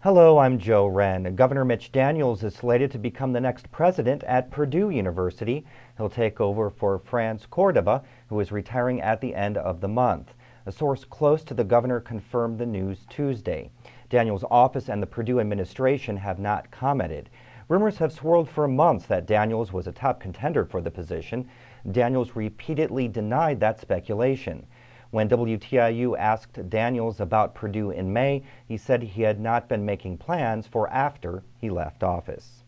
Hello, I'm Joe Hren. Governor Mitch Daniels is slated to become the next president at Purdue University. He'll take over for Franz Cordova, who is retiring at the end of the month. A source close to the governor confirmed the news Tuesday. Daniels' office and the Purdue administration have not commented. Rumors have swirled for months that Daniels was a top contender for the position. Daniels repeatedly denied that speculation. When WTIU asked Daniels about Purdue in May, he said he had not been making plans for after he left office.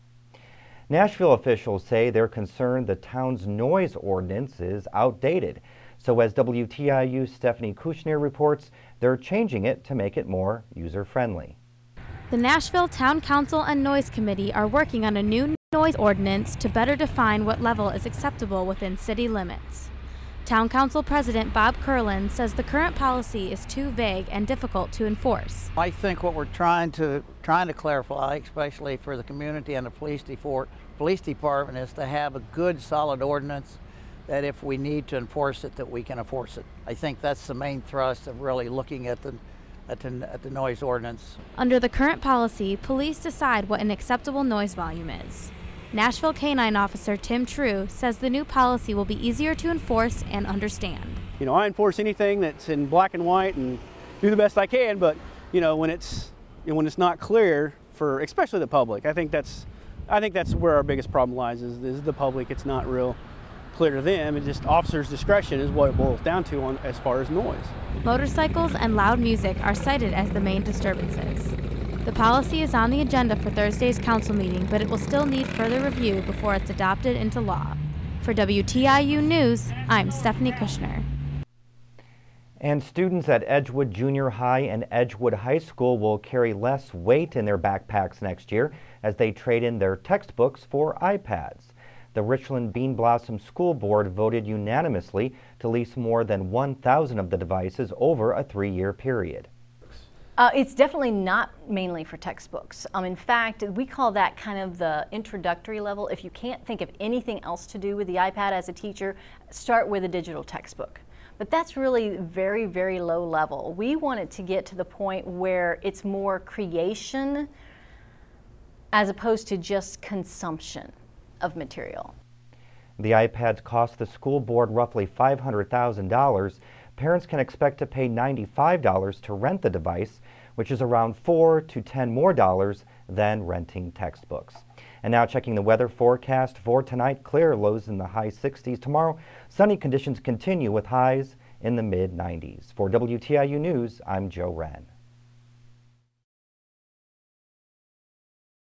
Nashville officials say they're concerned the town's noise ordinance is outdated. So as WTIU Stephanie Kushner reports, they're changing it to make it more user-friendly. The Nashville Town Council and Noise Committee are working on a new noise ordinance to better define what level is acceptable within city limits. Town Council President Bob Curlin says the current policy is too vague and difficult to enforce. I think what we're trying to clarify, especially for the community and the police department, is to have a good, solid ordinance that if we need to enforce it, that we can enforce it. I think that's the main thrust of really looking at the noise ordinance. Under the current policy, police decide what an acceptable noise volume is. Nashville Canine Officer Tim True says the new policy will be easier to enforce and understand. I enforce anything that's in black and white and do the best I can, but when it's not clear for especially the public, I think that's where our biggest problem lies is the public. It's not real clear to them, and just officers' discretion is what it boils down to as far as noise. Motorcycles and loud music are cited as the main disturbances. The policy is on the agenda for Thursday's council meeting, but it will still need further review before it's adopted into law. For WTIU News, I'm Stephanie Kushner. And students at Edgewood Junior High and Edgewood High School will carry less weight in their backpacks next year as they trade in their textbooks for iPads. The Richland Bean Blossom School Board voted unanimously to lease more than 1,000 of the devices over a 3-year period. It's definitely not mainly for textbooks. In fact, we call that kind of the introductory level. If you can't think of anything else to do with the iPad as a teacher, start with a digital textbook. But that's really very, very low level. We want it to get to the point where it's more creation as opposed to just consumption of material. The iPads cost the school board roughly $500,000. Parents can expect to pay $95 to rent the device, which is around $4 to $10 more than renting textbooks. And now checking the weather forecast for tonight, clear, lows in the high 60s. Tomorrow, sunny conditions continue with highs in the mid-90s. For WTIU News, I'm Joe Hren.